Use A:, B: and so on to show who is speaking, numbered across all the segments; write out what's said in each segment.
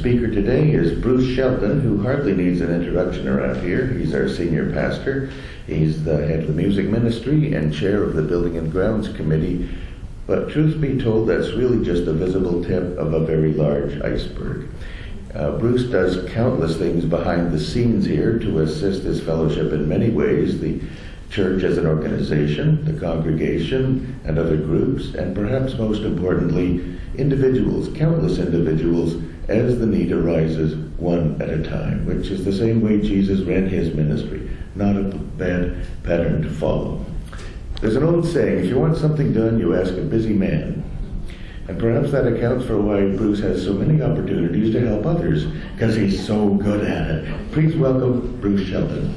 A: speaker today is Bruce Shelton, who hardly needs an introduction around here. He's our senior pastor. He's the head of the music ministry and chair of the Building and Grounds Committee. But truth be told, that's really just a visible tip of a very large iceberg. Bruce does countless things behind the scenes here to assist his fellowship in many ways, the church as an organization, the congregation, and other groups, and perhaps most importantly, individuals, countless individuals, as the need arises, one at a time, which is the same way Jesus ran his ministry, not a bad pattern to follow. There's an old saying, if you want something done, you ask a busy man. And perhaps that accounts for why Bruce has so many opportunities to help others, because he's so good at it. Please welcome Bruce Shelton.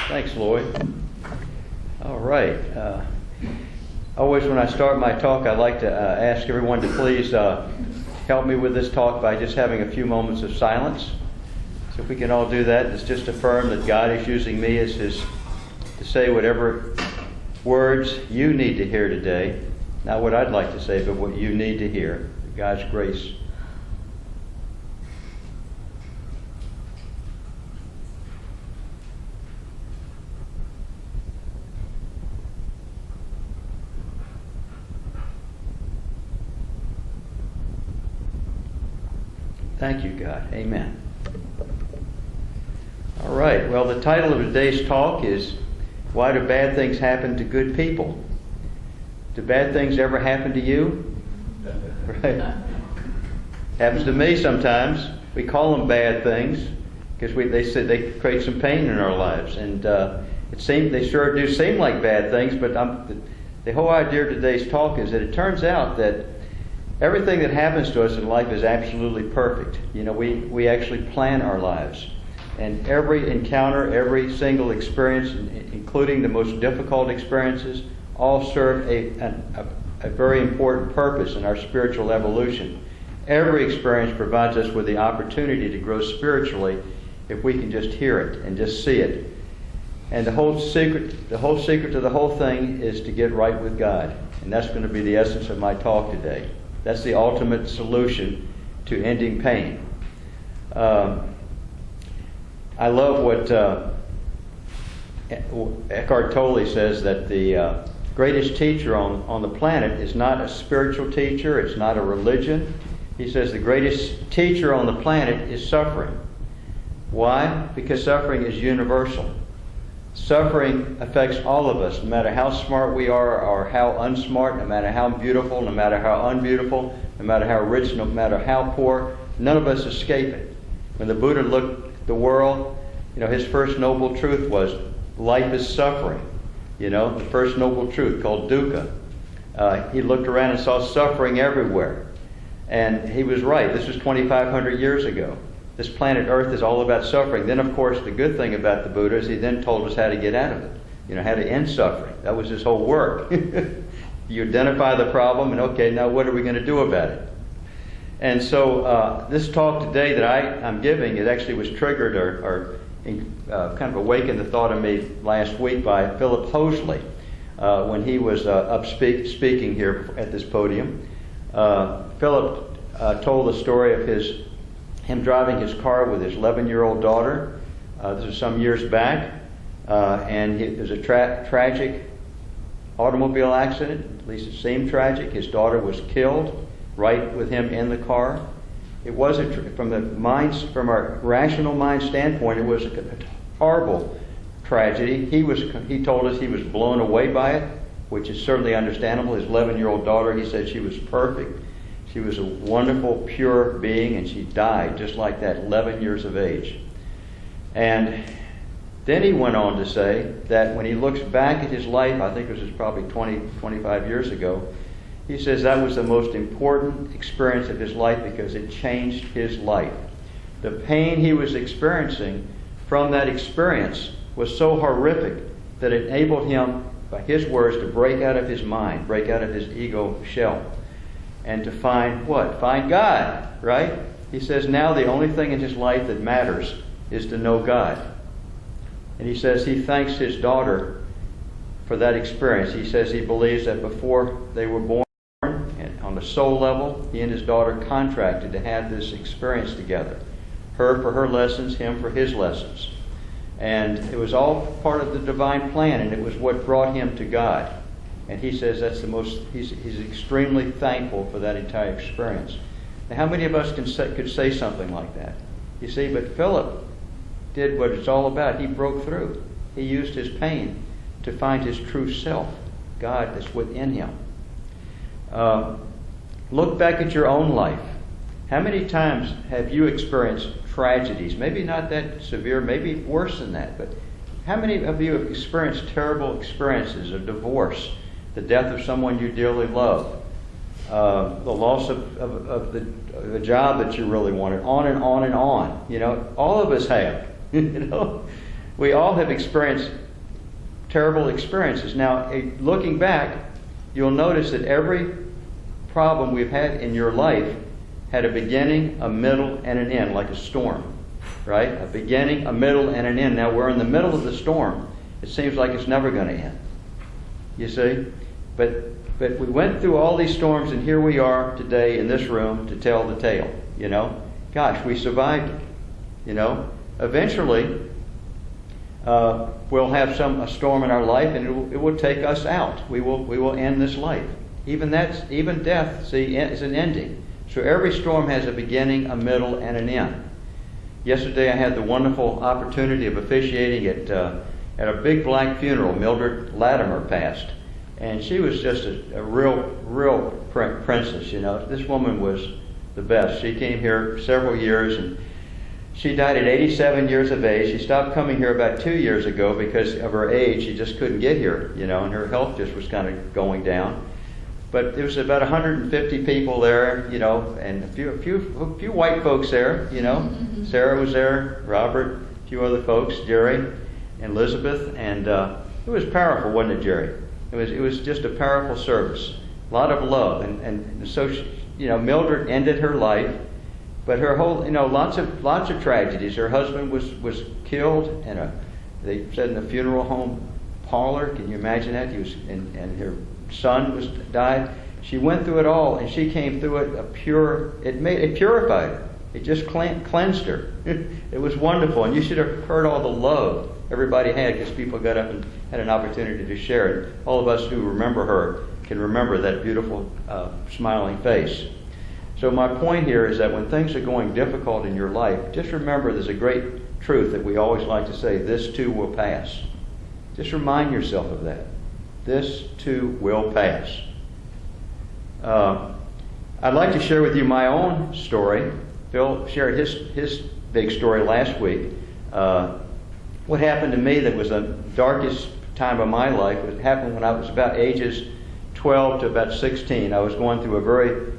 B: Thanks, Lloyd. All right. Always when I start my talk, I like to ask everyone to please help me with this talk by just having a few moments of silence. So if we can all do that, it's just affirm that God is using me as to say whatever words you need to hear today. Not what I'd like to say, but what you need to hear. God's grace. Thank you, God. Amen. All right. Well, the title of today's talk is, Why Do Bad Things Happen to Good People? Do bad things ever happen to you? Right. Happens to me sometimes. We call them bad things because they say they create some pain in our lives, and it seems they sure do seem like bad things. But the whole idea of today's talk is that it turns out that everything that happens to us in life is absolutely perfect. You know, we actually plan our lives. And every encounter, every single experience, including the most difficult experiences, all serve a very important purpose in our spiritual evolution. Every experience provides us with the opportunity to grow spiritually if we can just hear it and just see it. And the whole secret to the whole thing is to get right with God. And that's going to be the essence of my talk today. That's the ultimate solution to ending pain. I love what Eckhart Tolle says, that the greatest teacher on the planet is not a spiritual teacher, it's not a religion. He says the greatest teacher on the planet is suffering. Why? Because suffering is universal. Suffering affects all of us, no matter how smart we are or how unsmart, no matter how beautiful, no matter how unbeautiful, no matter how rich, no matter how poor. None of us escape it. When the Buddha looked at the world, his first noble truth was life is suffering. The first noble truth called dukkha. He looked around and saw suffering everywhere. And he was right. This was 2,500 years ago. This planet Earth is all about suffering. Then, of course, the good thing about the Buddha is he then told us how to get out of it. How to end suffering. That was his whole work. You identify the problem, and okay, now what are we going to do about it? And so this talk today that I'm giving, it actually was triggered or kind of awakened the thought of me last week by Philip Hosley when he was up speaking here at this podium. Philip told the story of him driving his car with his 11-year-old daughter. This was some years back, and it was a tragic automobile accident. At least it seemed tragic. His daughter was killed right with him in the car. It wasn't, from our rational mind standpoint, it was a horrible tragedy. He told us he was blown away by it, which is certainly understandable. His 11-year-old daughter, he said she was perfect. She was a wonderful, pure being, and she died just like that, 11 years of age. And then he went on to say that when he looks back at his life, I think this was probably 25 years ago, he says that was the most important experience of his life because it changed his life. The pain he was experiencing from that experience was so horrific that it enabled him, by his words, to break out of his mind, break out of his ego shell. And to find what? Find God, right? He says now the only thing in his life that matters is to know God. And he says he thanks his daughter for that experience. He says he believes that before they were born, on a soul level, he and his daughter contracted to have this experience together. Her for her lessons, him for his lessons. And it was all part of the divine plan, and it was what brought him to God. And he says that's he's extremely thankful for that entire experience. Now, how many of us could say something like that? You see, but Philip did what it's all about. He broke through. He used his pain to find his true self, God that's within him. Look back at your own life. How many times have you experienced tragedies? Maybe not that severe, maybe worse than that, but how many of you have experienced terrible experiences of divorce, the death of someone you dearly love, the loss of the job that you really wanted, on and on and on? You know, all of us have. You know, we all have experienced terrible experiences. Now, looking back, you'll notice that every problem we've had in your life had a beginning, a middle, and an end, like a storm, right? A beginning, a middle, and an end. Now, we're in the middle of the storm. It seems like it's never going to end. You see? But we went through all these storms, and here we are today in this room to tell the tale, you know? Gosh, we survived it, you know? Eventually, we'll have a storm in our life, and it will take us out. We will end this life. Even death, see, is an ending. So every storm has a beginning, a middle, and an end. Yesterday I had the wonderful opportunity of officiating at a big black funeral. Mildred Latimer passed. And she was just a real princess, you know. This woman was the best. She came here several years, and she died at 87 years of age. She stopped coming here about 2 years ago because of her age. She just couldn't get here, you know, and her health just was kind of going down. But there was about 150 people there, you know, and a few white folks there, you know. Sarah was there, Robert, a few other folks, Jerry and Elizabeth, and it was powerful, wasn't it, Jerry? It was just a powerful service, a lot of love, and so she, you know, Mildred ended her life, but her whole, you know, lots of tragedies. Her husband was killed, and they said in the funeral home parlor. Can you imagine that? He was, and her son died. She went through it all, and she came through it it purified her. It just cleansed her. It was wonderful, and you should have heard all the love everybody had, because people got up and had an opportunity to share it. All of us who remember her can remember that beautiful smiling face. So my point here is that when things are going difficult in your life, just remember there's a great truth that we always like to say: this too will pass. Just remind yourself of that. This too will pass. I'd like to share with you my own story. Phil shared his big story last week. What happened to me that was the darkest time of my life, it happened when I was about ages 12 to about 16. I was going through a very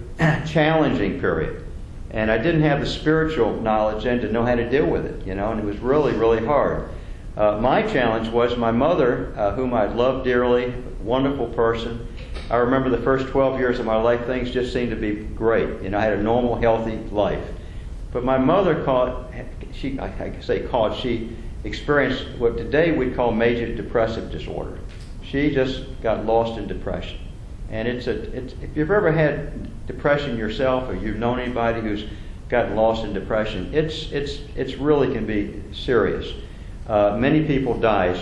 B: challenging period. And I didn't have the spiritual knowledge then to know how to deal with it, you know, and it was really, really hard. My challenge was my mother, whom I loved dearly, wonderful person. I remember the first 12 years of my life, things just seemed to be great. You know, I had a normal, healthy life. But my mother she experienced what today we'd call major depressive disorder. She just got lost in depression. And if you've ever had depression yourself, or you've known anybody who's gotten lost in depression, it's really can be serious. Many people die.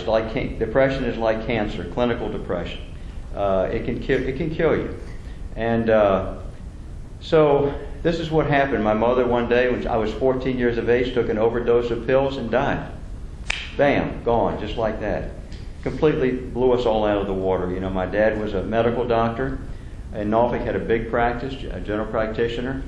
B: Depression is like cancer, clinical depression. It can kill you. And so this is what happened. My mother one day, when I was 14 years of age, took an overdose of pills and died. Bam, gone, just like that. Completely blew us all out of the water. You know, my dad was a medical doctor in Norfolk, had a big practice, a general practitioner.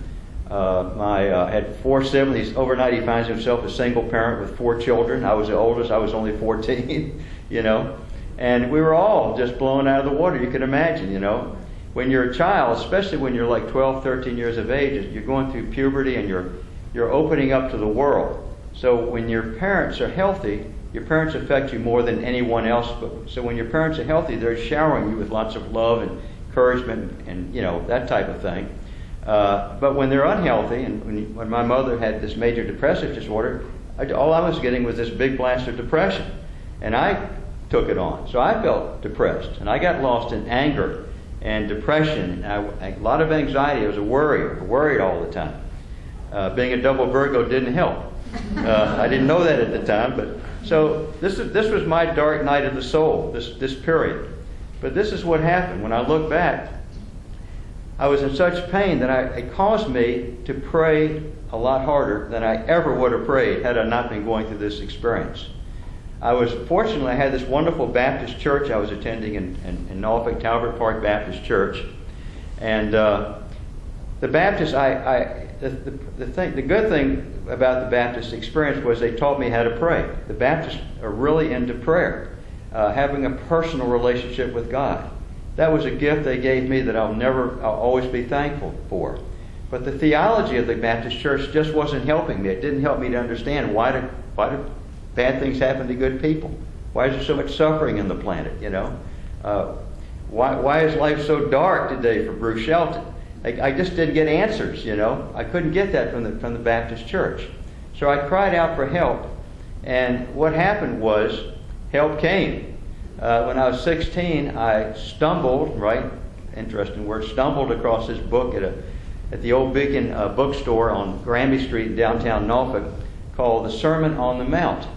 B: Had 4 siblings. Overnight he finds himself a single parent with 4 children. I was the oldest. I was only 14, you know. And we were all just blown out of the water. You can imagine, you know. When you're a child, especially when you're like 12, 13 years of age, you're going through puberty and you're opening up to the world. So when your parents are healthy, your parents affect you more than anyone else. So when your parents are healthy, they're showering you with lots of love and encouragement and, you know, that type of thing. But when they're unhealthy, and when my mother had this major depressive disorder, all I was getting was this big blast of depression. And I took it on. So I felt depressed. And I got lost in anger and depression. A lot of anxiety. I was a worrier, worried all the time. Being a double Virgo didn't help. I didn't know that at the time, but so this was my dark night of the soul, this period. But this is what happened. When I look back, I was in such pain that it caused me to pray a lot harder than I ever would have prayed had I not been going through this experience. Fortunately, I had this wonderful Baptist church I was attending in Norfolk, Talbot Park Baptist Church. And the Baptist, the good thing about the Baptist experience was they taught me how to pray. The Baptists are really into prayer, having a personal relationship with God. That was a gift they gave me that I'll always be thankful for. But the theology of the Baptist church just wasn't helping me. It didn't help me to understand why do bad things happen to good people? Why is there so much suffering in the planet? Why is life so dark today for Bruce Shelton? I just didn't get answers. I couldn't get that from the Baptist church. So I cried out for help, and what happened was help came. When I was 16, I stumbled, interesting word, stumbled across this book at the Old Beacon bookstore on Granby Street in downtown Norfolk called The Sermon on the Mount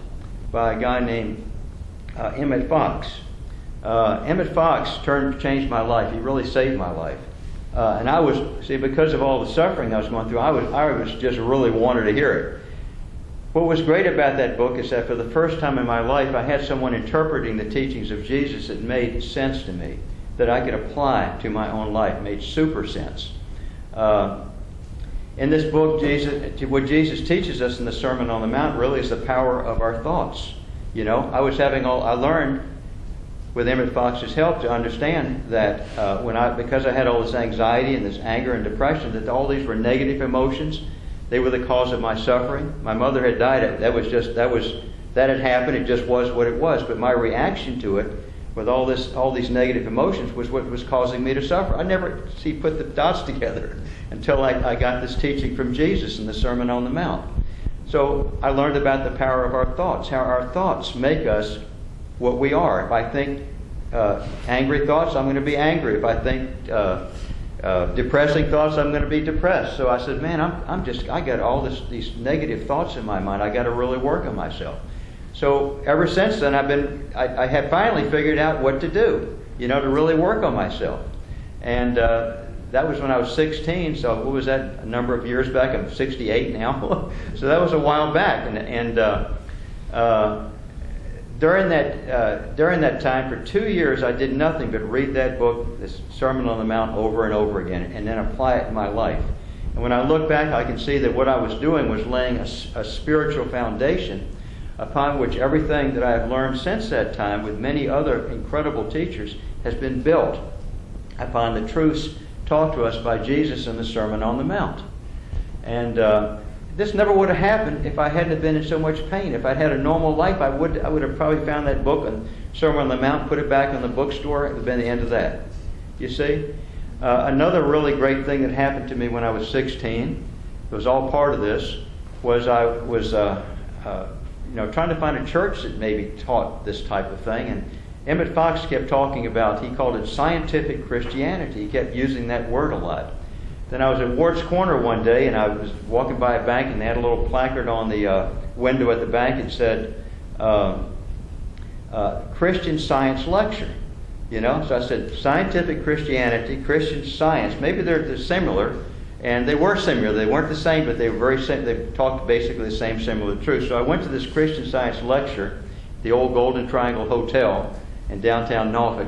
B: by a guy named Emmett Fox. Emmett Fox changed my life. He really saved my life. And because of all the suffering I was going through, I was just really wanted to hear it. What was great about that book is that for the first time in my life, I had someone interpreting the teachings of Jesus that made sense to me, that I could apply to my own life, made super sense. In this book, what Jesus teaches us in the Sermon on the Mount really is the power of our thoughts. I learned with Emmett Fox's help to understand that because I had all this anxiety and this anger and depression, that all these were negative emotions. They were the cause of my suffering. My mother had died. That had happened. It just was what it was. But my reaction to it, with all these negative emotions, was what was causing me to suffer. I never put the dots together until I got this teaching from Jesus in the Sermon on the Mount. So I learned about the power of our thoughts, how our thoughts make us what we are. If I think angry thoughts, I'm going to be angry. If I think depressing thoughts, I'm going to be depressed. So I said, man, I got all these negative thoughts in my mind. I got to really work on myself. So ever since then, I have finally figured out what to do, to really work on myself. And that was when I was 16. So what was that? A number of years back. I'm 68 now. So that was a while back. And during that time, for 2 years, I did nothing but read that book, this Sermon on the Mount, over and over again, and then apply it in my life. And when I look back, I can see that what I was doing was laying a spiritual foundation upon which everything that I have learned since that time with many other incredible teachers has been built upon the truths taught to us by Jesus in the Sermon on the Mount. And this never would have happened if I hadn't been in so much pain. If I'd had a normal life, I would have probably found that book on Sermon on the Mount, put it back in the bookstore. It would have been the end of that. You see? Another really great thing that happened to me when I was 16, it was all part of this, was I was trying to find a church that maybe taught this type of thing. And Emmett Fox kept talking about, he called it scientific Christianity. He kept using that word a lot. Then I was at Ward's Corner one day, and I was walking by a bank, and they had a little placard on the window at the bank. It said, Christian Science Lecture. So I said, scientific Christianity, Christian Science. Maybe they're similar, and they were similar. They weren't the same, but they were very similar. They talked basically the same similar truth. So I went to this Christian Science lecture, the old Golden Triangle Hotel in downtown Norfolk.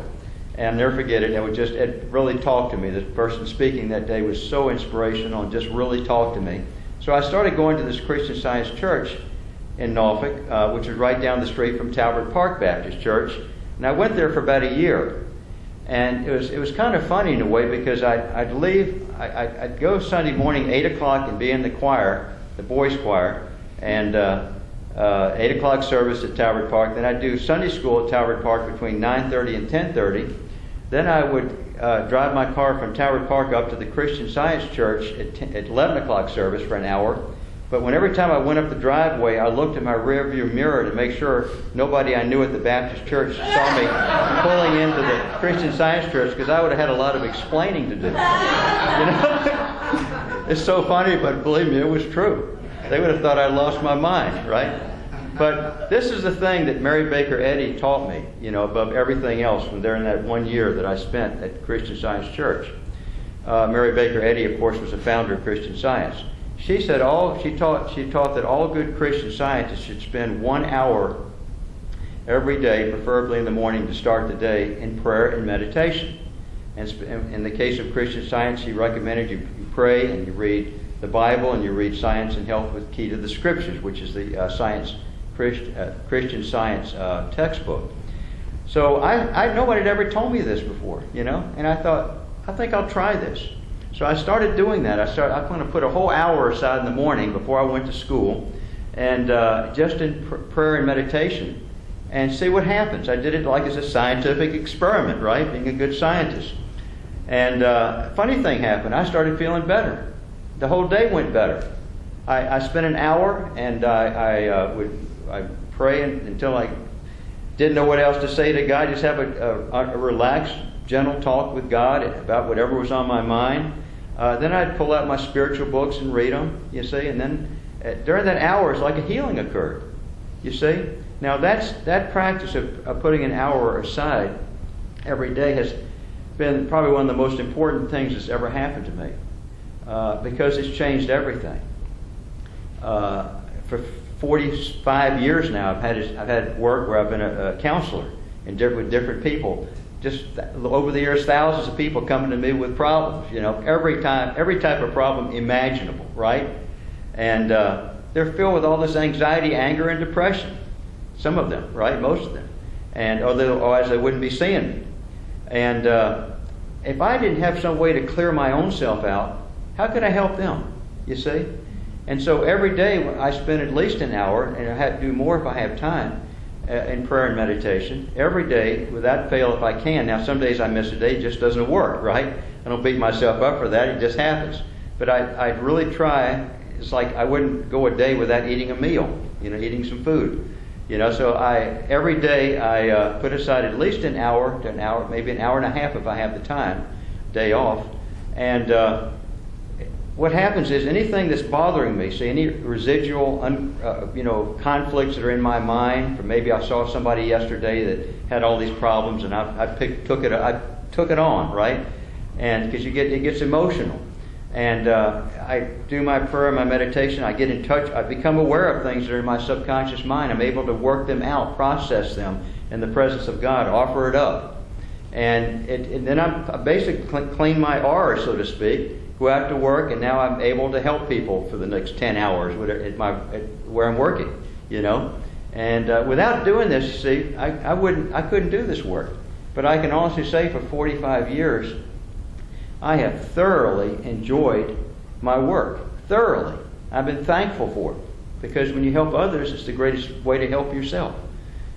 B: And I'll never forget it. It really talked to me. The person speaking that day was so inspirational and just really talked to me. So I started going to this Christian Science church in Norfolk, which is right down the street from Talbot Park Baptist Church. And I went there for about a year. And it was kind of funny in a way, because I'd go Sunday morning 8 o'clock and be in the choir, the boys' choir, and 8 o'clock service at Talbot Park. Then I'd do Sunday school at Talbot Park between 9:30 and 10:30. Then I would drive my car from Talbot Park up to the Christian Science Church at 11 o'clock service for an hour. But every time I went up the driveway, I looked in my rearview mirror to make sure nobody I knew at the Baptist church saw me pulling into the Christian Science church, because I would have had a lot of explaining to do. You know? It's so funny, but believe me, it was true. They would have thought I lost my mind, right? But this is the thing that Mary Baker Eddy taught me, above everything else from there in that 1 year that I spent at Christian Science Church. Mary Baker Eddy, of course, was the founder of Christian Science. She said she taught that all good Christian scientists should spend 1 hour every day, preferably in the morning to start the day, in prayer and meditation. And in the case of Christian Science, she recommended you pray and you read the Bible and you read Science and Health with Key to the Scriptures, which is the Christian Science textbook. So nobody had ever told me this before, and I thought, I think I'll try this. So I started doing that. I'm going to put a whole hour aside in the morning before I went to school, and just in prayer and meditation, and see what happens. I did it like as a scientific experiment, right? Being a good scientist. And funny thing happened. I started feeling better. The whole day went better. I spent an hour, and I would pray until I didn't know what else to say to God. Just have a relaxed, gentle talk with God about whatever was on my mind. Then I'd pull out my spiritual books and read them, you see. And then during that hour, it's like a healing occurred, you see. Now that practice of putting an hour aside every day has been probably one of the most important things that's ever happened to me, because it's changed everything. For 45 years now, I've had work where I've been a counselor with different people. Just over the years, thousands of people coming to me with problems. Every type of problem imaginable, right? And they're filled with all this anxiety, anger, and depression. Some of them, right? Most of them, and otherwise they wouldn't be seeing me. And if I didn't have some way to clear my own self out, how could I help them? You see. And so every day I spend at least an hour, and I have to do more if I have time, in prayer and meditation. Every day, without fail, if I can. Now, some days I miss a day, it just doesn't work, right? I don't beat myself up for that, it just happens. But I really try. It's like I wouldn't go a day without eating a meal, eating some food. So every day I put aside at least an hour to an hour, maybe an hour and a half if I have the time, day off. And what happens is anything that's bothering me, see any residual, conflicts that are in my mind, from maybe I saw somebody yesterday that had all these problems, and I took it on, right? And because it gets emotional, and I do my prayer, my meditation. I get in touch. I become aware of things that are in my subconscious mind. I'm able to work them out, process them in the presence of God, offer it up, and then I basically clean my aura, so to speak. Go out to work, and now I'm able to help people for the next 10 hours where I'm working, And without doing this, see, I couldn't do this work. But I can honestly say for 45 years, I have thoroughly enjoyed my work. Thoroughly. I've been thankful for it. Because when you help others, it's the greatest way to help yourself.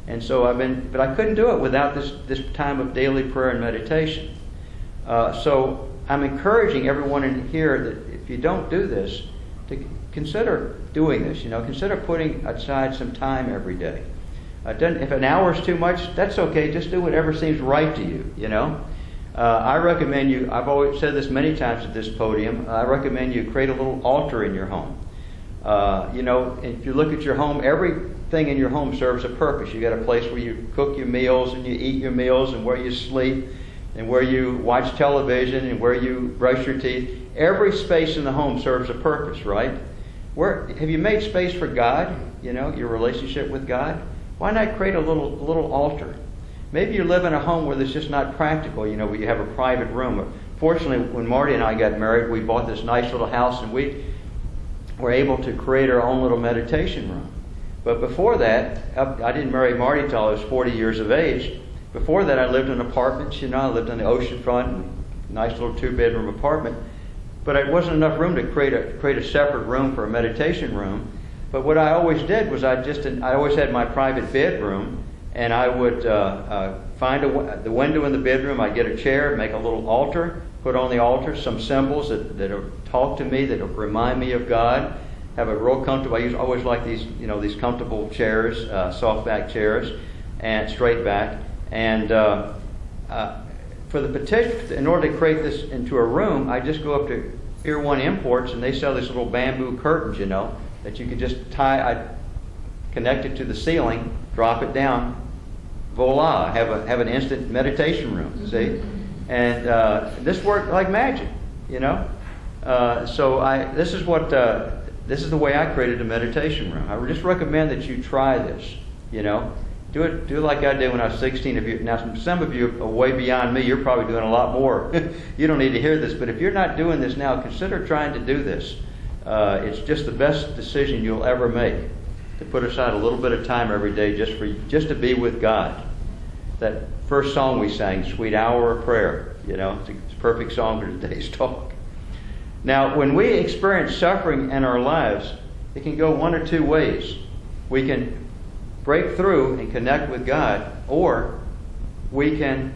B: And so but I couldn't do it without this time of daily prayer and meditation. So I'm encouraging everyone in here that if you don't do this, to consider doing this. Consider putting aside some time every day. If an hour is too much, that's okay. Just do whatever seems right to you. I recommend you. I've always said this many times at this podium. I recommend you create a little altar in your home. If you look at your home, everything in your home serves a purpose. You got a place where you cook your meals and you eat your meals, and where you sleep, and where you watch television, and where you brush your teeth. Every space in the home serves a purpose, right? Have you made space for God? Your relationship with God. Why not create a little altar? Maybe you live in a home where it's just not practical. Where you have a private room. Fortunately, when Marty and I got married, we bought this nice little house, and we were able to create our own little meditation room. But before that, I didn't marry Marty till I was 40 years of age. Before that, I lived in apartments. I lived on the ocean front, nice little 2-bedroom apartment. But it wasn't enough room to create a separate room for a meditation room. But what I always did was I always had my private bedroom, and I would find the window in the bedroom. I'd get a chair, make a little altar, put on the altar some symbols that talk to me, that remind me of God. have a real comfortable. Always like these, these comfortable chairs, soft back chairs, and straight back. And for the petition, in order to create this into a room, I just go up to Pier 1 Imports, and they sell these little bamboo curtains, that you can just tie. I connect it to the ceiling, drop it down, voila! Have an instant meditation room. See, and this worked like magic, So this is the way I created a meditation room. I just recommend that you try this. Do it like I did when I was 16. Now, some of you are way beyond me. You're probably doing a lot more. You don't need to hear this, but if you're not doing this now, consider trying to do this. It's just the best decision you'll ever make, to put aside a little bit of time every day just to be with God. That first song we sang, "Sweet Hour of Prayer," it's a perfect song for today's talk. Now, when we experience suffering in our lives, it can go one or two ways. We can break through and connect with God, or we can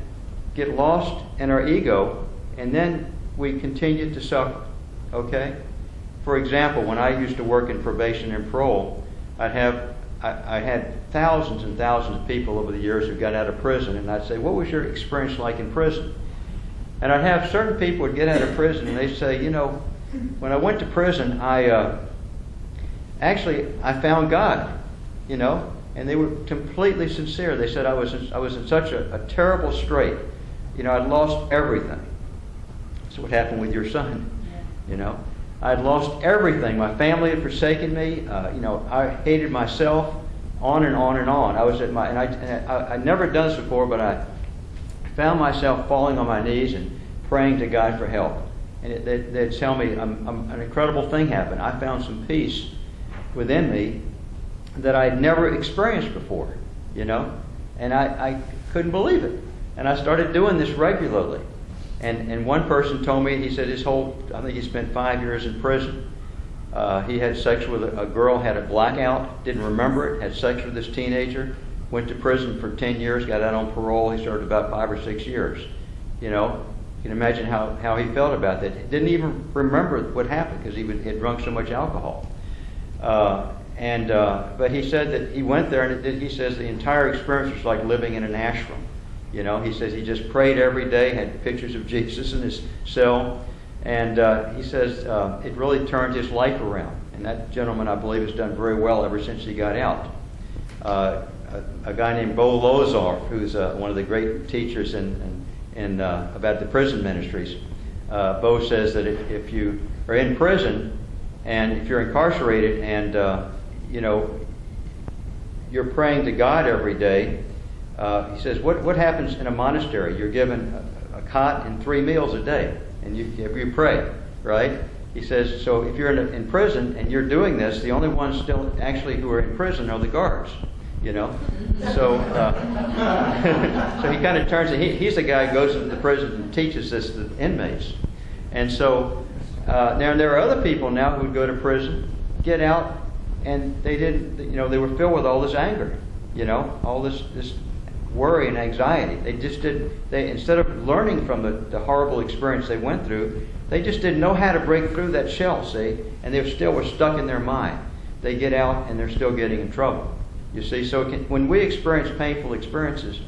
B: get lost in our ego, and then we continue to suffer. Okay? For example, when I used to work in probation and parole, I had thousands and thousands of people over the years who got out of prison, and I'd say, "What was your experience like in prison?" And I'd have certain people would get out of prison, and they'd say, "When I went to prison, I found God," And they were completely sincere. They said, I was in such a terrible strait. I'd lost everything. That's what happened with your son. I'd lost everything. My family had forsaken me. I hated myself. On and on and on. I was at I'd never done this before, but I found myself falling on my knees and praying to God for help. And they'd tell me an incredible thing happened. I found some peace within me that I'd never experienced before, and I couldn't believe it. And I started doing this regularly. And one person told me, he said I think he spent 5 years in prison. He had sex with a girl, had a blackout, didn't remember it, had sex with this teenager, went to prison for 10 years, got out on parole. He served about 5 or 6 years. You can imagine how he felt about that. He didn't even remember what happened because he had drunk so much alcohol. But he said that he went there, and he says the entire experience was like living in an ashram. He says he just prayed every day, had pictures of Jesus in his cell, and he says it really turned his life around. And that gentleman, I believe, has done very well ever since he got out. A guy named Bo Lozar, who's one of the great teachers about the prison ministries. Bo says that if you are in prison and if you're incarcerated and you're praying to God every day, he says, what happens in a monastery? You're given a cot and 3 meals a day, and you pray, right? He says, so if you're in prison and you're doing this, the only ones still actually who are in prison are the guards, So, so he kind of turns, and he's the guy who goes into the prison and teaches this to the inmates. And so, now there are other people now who go to prison, get out, and they didn't, they were filled with all this anger, all this worry and anxiety. They instead of learning from the horrible experience they went through, they just didn't know how to break through that shell, see, and they still were stuck in their mind. They get out and they're still getting in trouble. You see, so when we experience painful experiences,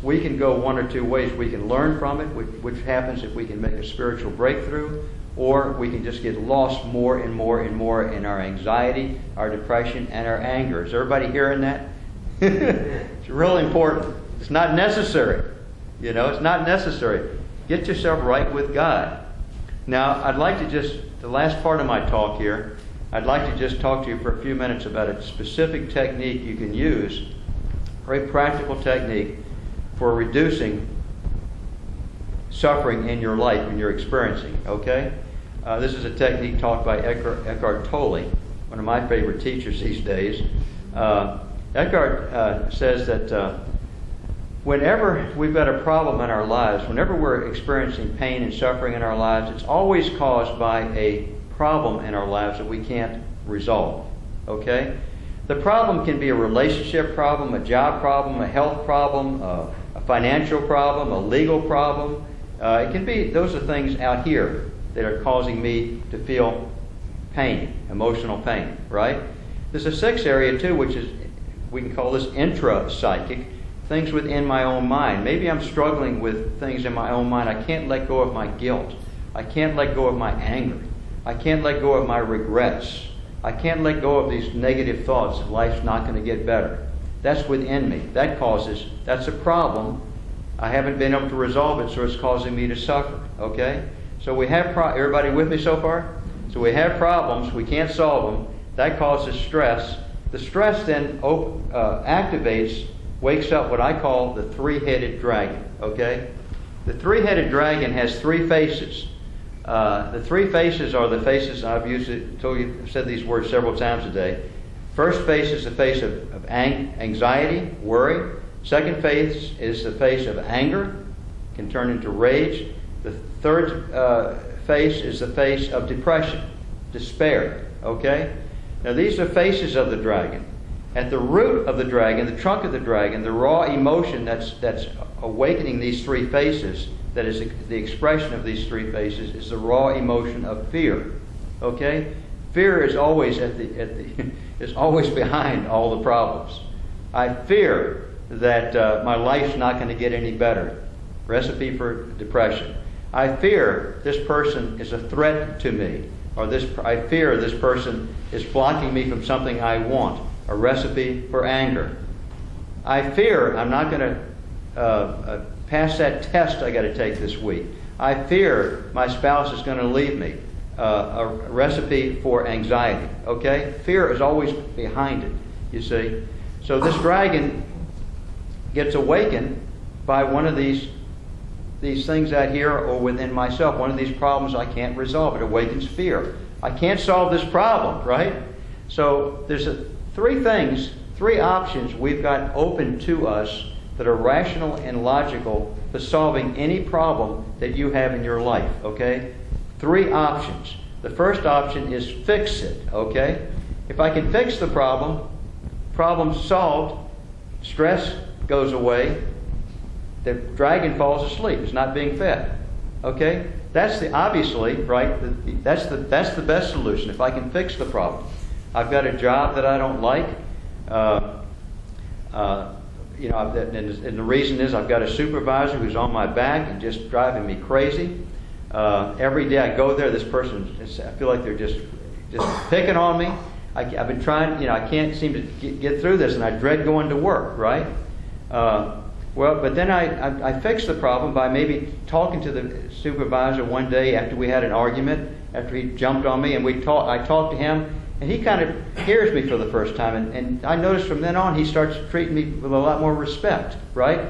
B: we can go one or two ways. We can learn from it, which happens if we can make a spiritual breakthrough, or we can just get lost more and more and more in our anxiety, our depression, and our anger. Is everybody hearing that? It's really important. It's not necessary. It's not necessary. Get yourself right with God. Now, I'd like to the last part of my talk here, I'd like to just talk to you for a few minutes about a specific technique you can use, a very practical technique for reducing suffering in your life when you're experiencing, okay? This is a technique taught by Eckhart Tolle, one of my favorite teachers these days. Eckhart says that whenever we've got a problem in our lives, whenever we're experiencing pain and suffering in our lives, it's always caused by a problem in our lives that we can't resolve, okay? The problem can be a relationship problem, a job problem, a health problem, a financial problem, a legal problem. It can be, those are things out here that are causing me to feel pain, emotional pain, right? There's a sixth area too, which is, we can call this intra-psychic, things within my own mind. Maybe I'm struggling with things in my own mind. I can't let go of my guilt. I can't let go of my anger. I can't let go of my regrets. I can't let go of these negative thoughts that life's not going to get better. That's within me. That's a problem. I haven't been able to resolve it, so it's causing me to suffer. Okay? So we have, everybody with me so far? So we have problems, we can't solve them. That causes stress. The stress then activates, wakes up what I call the three-headed dragon. Okay? The three-headed dragon has three faces. The three faces are the faces, I've said these words several times today. First face is the face of anxiety, worry. Second face is the face of anger, can turn into rage. The third face is the face of depression, despair. Okay? Now these are faces of the dragon. At the root of the dragon, the trunk of the dragon, the raw emotion that's awakening these three faces, that is the expression of these three faces, is the raw emotion of fear. Okay? Fear is always is always behind all the problems. I fear that my life's not going to get any better. Recipe for depression. I fear this person is a threat to me, or I fear this person is blocking me from something I want. A recipe for anger. I fear I'm not going to pass that test I got to take this week. I fear my spouse is going to leave me. A recipe for anxiety. Okay? Fear is always behind it, you see. So this dragon gets awakened by one of these things out here or within myself. One of these problems I can't resolve. It awakens fear. I can't solve this problem, right? So there's three options we've got open to us that are rational and logical for solving any problem that you have in your life, okay? Three options. The first option is fix it, okay? If I can fix the problem solved, stress goes away, the dragon falls asleep. It's not being fed, okay? That's obviously, right, that's the best solution. If I can fix the problem. I've got a job that I don't like. And the reason is I've got a supervisor who's on my back and just driving me crazy. Every day I go there, this person, I feel like they're just picking on me. I've been trying, I can't seem to get through this, and I dread going to work, right? But then I fixed the problem by maybe talking to the supervisor one day after we had an argument, after he jumped on me, and I talked to him, and he kind of hears me for the first time, and I noticed from then on he starts treating me with a lot more respect, right?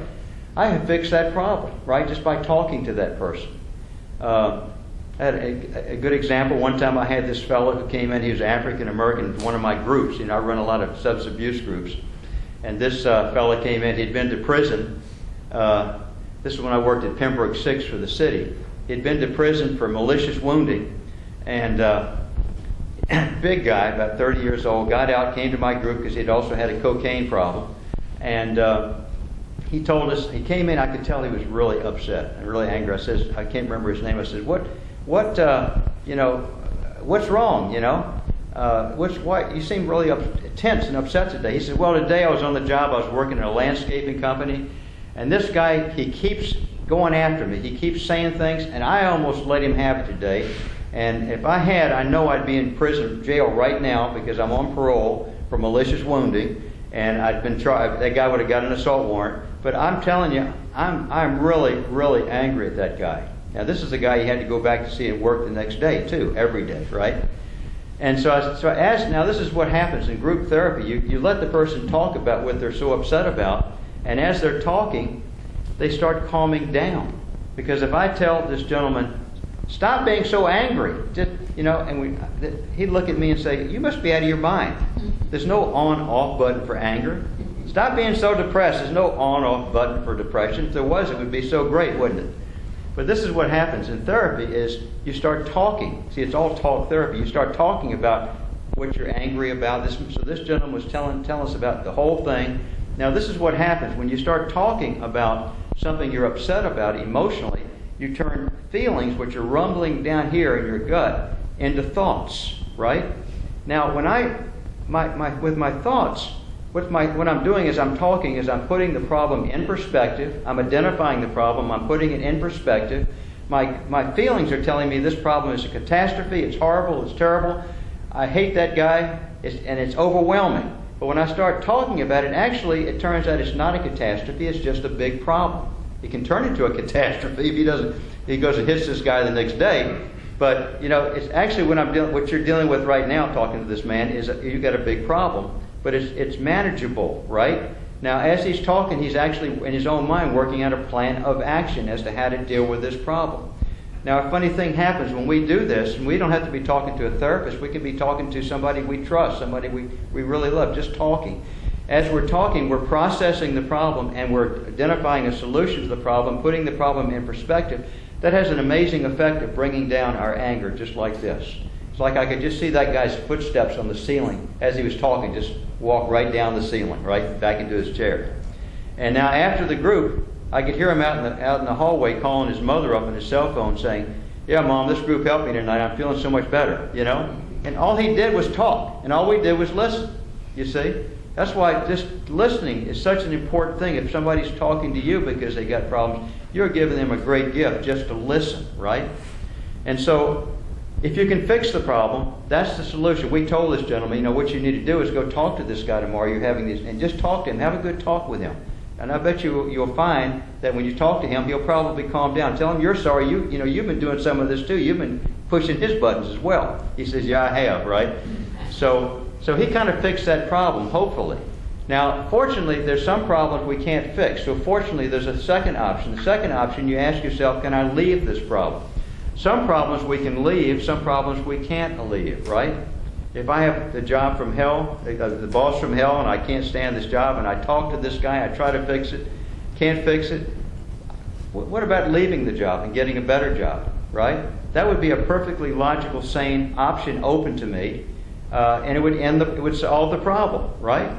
B: I have fixed that problem, right, just by talking to that person. I had a good example. One time I had this fellow who came in. He was African American, one of my groups. I run a lot of substance abuse groups. And this fellow came in. He'd been to prison. This is when I worked at Pembroke 6 for the city. He'd been to prison for malicious wounding. And big guy, about 30 years old, got out, came to my group because he'd also had a cocaine problem. And he told us, he came in, I could tell he was really upset and really angry. I says, I can't remember his name. I said, what's wrong, why you seem really tense and upset today. He said, well, today I was on the job, I was working in a landscaping company, and this guy, he keeps going after me. He keeps saying things, and I almost let him have it today. And if I had, I know I'd be in prison, jail right now because I'm on parole for malicious wounding, and that guy would have got an assault warrant. But I'm telling you, I'm really, really angry at that guy. Now, this is the guy you had to go back to see at work the next day, too, every day, right? And so I asked, now this is what happens in group therapy. You let the person talk about what they're so upset about, and as they're talking, they start calming down. Because if I tell this gentleman, stop being so angry, he'd look at me and say, you must be out of your mind. There's no on-off button for anger. Stop being so depressed. There's no on-off button for depression. If there was, it would be so great, wouldn't it? But this is what happens in therapy is you start talking. See, it's all talk therapy. You start talking about what you're angry about. So this gentleman was telling us about the whole thing. Now, this is what happens. When you start talking about something you're upset about emotionally, you turn feelings, which are rumbling down here in your gut, into thoughts. right? Now, when with my thoughts, what I'm doing is I'm putting the problem in perspective. I'm identifying the problem. I'm putting it in perspective. My feelings are telling me this problem is a catastrophe. It's horrible. It's terrible. I hate that guy, and it's overwhelming. But when I start talking about it, actually, it turns out it's not a catastrophe. It's just a big problem. It can turn into a catastrophe if he goes and hits this guy the next day. But it's actually what you're dealing with right now, talking to this man, is you've got a big problem. But it's manageable, right? Now, as he's talking, he's actually, in his own mind, working out a plan of action as to how to deal with this problem. Now, a funny thing happens when we do this, and we don't have to be talking to a therapist. We can be talking to somebody we trust, somebody we really love, just talking. As we're talking, we're processing the problem, and we're identifying a solution to the problem, putting the problem in perspective. That has an amazing effect of bringing down our anger, just like this. It's like I could just see that guy's footsteps on the ceiling as he was talking, just walk right down the ceiling, right back into his chair. And now after the group, I could hear him out in the hallway calling his mother up on his cell phone saying, "Yeah, Mom, this group helped me tonight. I'm feeling so much better," And all he did was talk, and all we did was listen, you see. That's why just listening is such an important thing. If somebody's talking to you because they got problems, you're giving them a great gift just to listen, right? And so if you can fix the problem, that's the solution. We told this gentleman, what you need to do is go talk to this guy tomorrow. You're having these, and just talk to him. Have a good talk with him. And I bet you'll find that when you talk to him, he'll probably calm down. Tell him you're sorry. You've been doing some of this too. You've been pushing his buttons as well. He says, "Yeah, I have," right? So he kind of fixed that problem, hopefully. Now, fortunately, there's some problems we can't fix. So fortunately, there's a second option. The second option, you ask yourself, can I leave this problem? Some problems we can leave, some problems we can't leave, right? If I have the job from hell, the boss from hell, and I can't stand this job, and I talk to this guy, I try to fix it, can't fix it, what about leaving the job and getting a better job, right? That would be a perfectly logical, sane option open to me, and it would solve the problem, right?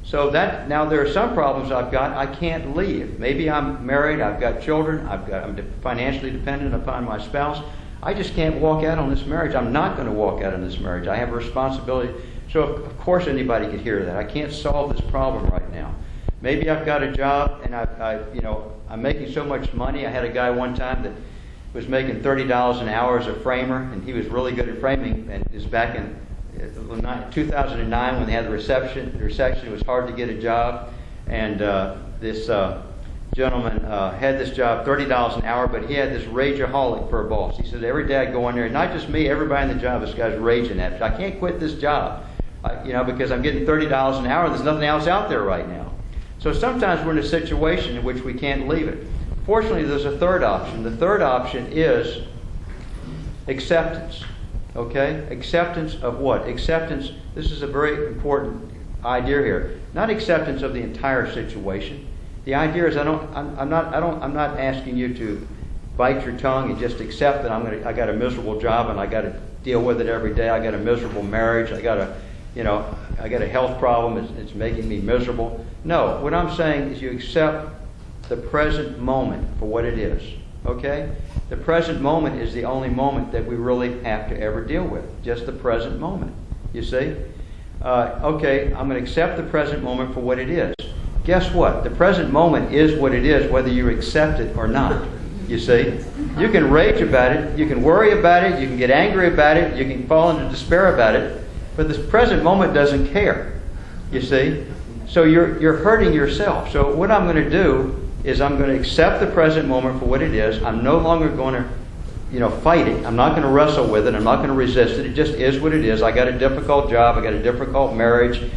B: So now there are some problems I've got I can't leave. Maybe I'm married, I've got children, I'm financially dependent upon my spouse. I just can't walk out on this marriage. I'm not going to walk out on this marriage. I have a responsibility. So of course anybody could hear that. I can't solve this problem right now. Maybe I've got a job and I'm making so much money. I had a guy one time that was making $30 an hour as a framer, and he was really good at framing. And it was back in 2009 when they had the recession. It was hard to get a job, and this gentleman had this job, $30 an hour, but he had this rageaholic for a boss. He said every day I'd go in there, not just me, everybody in the job, this guy's raging at me. I can't quit this job, because I'm getting $30 an hour. There's nothing else out there right now. So sometimes we're in a situation in which we can't leave it. Fortunately, there's a third option. The third option is acceptance. Okay? Acceptance of what? Acceptance, this is a very important idea here. Not acceptance of the entire situation. The idea is I'm not asking you to bite your tongue and just accept that I got a miserable job and I got to deal with it every day. I got a miserable marriage. I got a health problem. It's making me miserable. No, what I'm saying is you accept the present moment for what it is. Okay? The present moment is the only moment that we really have to ever deal with. Just the present moment. You see? Okay, I'm going to accept the present moment for what it is. Guess what? The present moment is what it is, whether you accept it or not. You see? You can rage about it, you can worry about it, you can get angry about it, you can fall into despair about it, but the present moment doesn't care. You see? So you're hurting yourself. So what I'm going to do is I'm going to accept the present moment for what it is. I'm no longer going to fight it. I'm not going to wrestle with it. I'm not going to resist it. It just is what it is. I got a difficult job. I got a difficult marriage.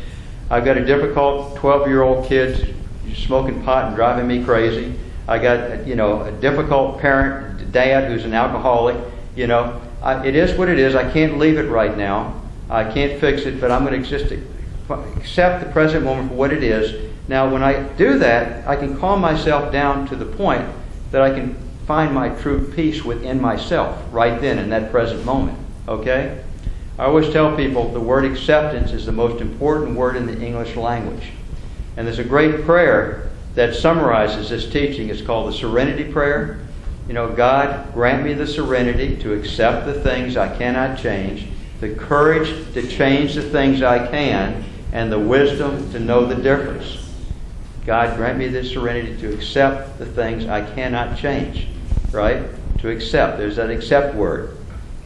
B: I've got a difficult 12-year-old kid smoking pot and driving me crazy. I got a difficult parent, dad who's an alcoholic. It is what it is. I can't leave it right now. I can't fix it, but I'm going to just accept the present moment for what it is. Now, when I do that, I can calm myself down to the point that I can find my true peace within myself right then in that present moment. Okay? I always tell people the word acceptance is the most important word in the English language. And there's a great prayer that summarizes this teaching. It's called the Serenity Prayer. God, grant me the serenity to accept the things I cannot change, the courage to change the things I can, and the wisdom to know the difference. God, grant me the serenity to accept the things I cannot change, right? To accept. There's that accept word.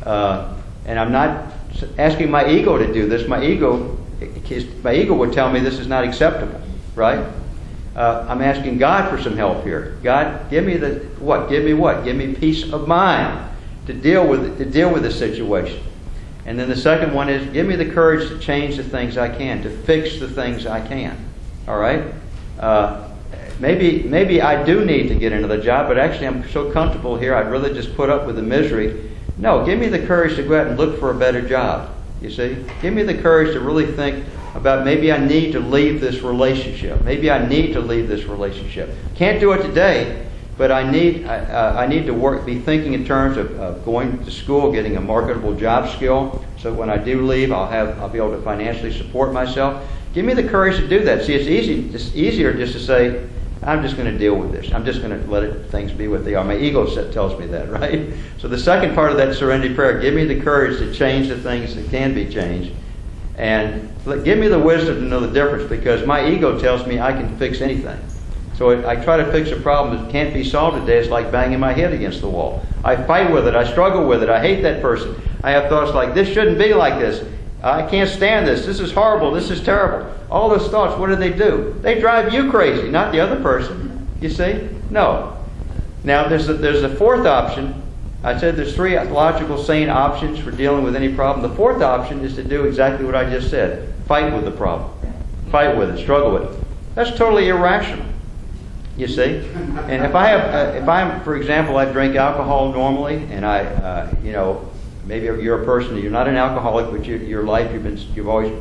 B: And I'm not asking my ego to do this. My ego would tell me this is not acceptable, right? I'm asking God for some help here. God, give me the what? Give me what? Give me peace of mind to deal with the situation. And then the second one is, give me the courage to change the things I can, to fix the things I can. All right? Maybe I do need to get another job, but actually I'm so comfortable here, I'd rather just put up with the misery. No, give me the courage to go out and look for a better job. You see? Give me the courage to really think about maybe I need to leave this relationship. Maybe I need to leave this relationship. Can't do it today, but I need to be thinking in terms of going to school, getting a marketable job skill, so when I do leave, I'll be able to financially support myself. Give me the courage to do that. See, it's easier just to say, I'm just going to deal with this. I'm just going to let things be what they are. My ego tells me that, right? So the second part of that serenity prayer, give me the courage to change the things that can be changed. And give me the wisdom to know the difference, because my ego tells me I can fix anything. So I try to fix a problem that can't be solved today. It's like banging my head against the wall. I fight with it. I struggle with it. I hate that person. I have thoughts like, this shouldn't be like this. I can't stand this. This is horrible. This is terrible. All those thoughts, what do? They drive you crazy, not the other person. You see? No. Now, there's a fourth option. I said there's three logical, sane options for dealing with any problem. The fourth option is to do exactly what I just said. Fight with the problem. Fight with it. Struggle with it. That's totally irrational. You see? And if I'm, for example, I drink alcohol normally, and maybe you're a person, you're not an alcoholic, but your life, you've always,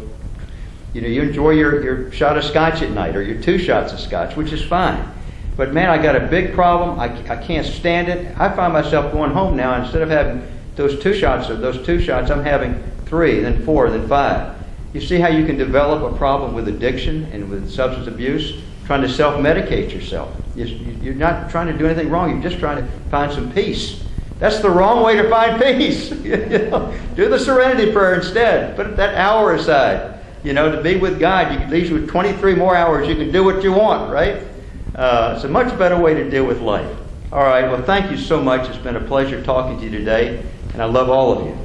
B: you enjoy your shot of scotch at night, or your 2 shots of scotch, which is fine. But man, I got a big problem. I can't stand it. I find myself going home now, instead of having those two shots, I'm having 3, then 4, then 5. You see how you can develop a problem with addiction and with substance abuse? Trying to self-medicate yourself. You're not trying to do anything wrong. You're just trying to find some peace. That's the wrong way to find peace. Do the serenity prayer instead. Put that hour aside, to be with God. You can leave you with 23 more hours. You can do what you want, right? It's a much better way to deal with life. All right. Well, thank you so much. It's been a pleasure talking to you today, and I love all of you.